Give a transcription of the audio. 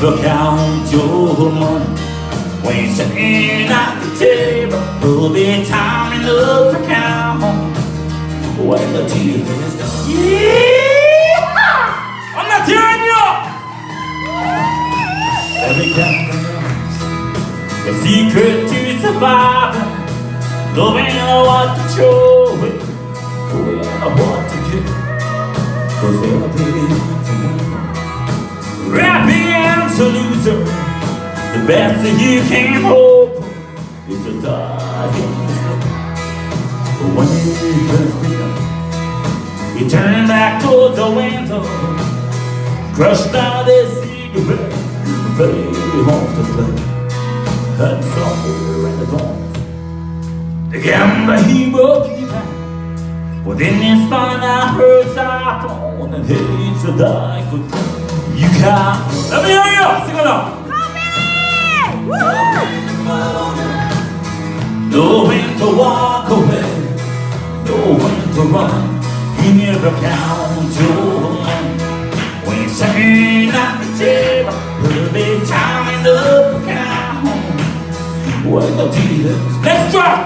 never count your money. When you're sitting at the table, there'll be time enough to count when the deal is done. Yeah! I'm not hearing you! Every kind of the secret to surviving, knowing what to show it, knowing what to give, 'cause they'll be to win. Rapping to loser, the best that you can hope is to die in this life. But when you first begin, you turn back towards the window, crushed out his cigarette, and fade off to play. And somewhere in the dawn, the gambler he will keep out. Within his mind I heard cyclone and hates to die for you can't. Let me hear you! Sing along! Know when to walk away, know when to run. You never count your money. When you're sitting at the table, there'll be time enough to count when the deal is. Next track!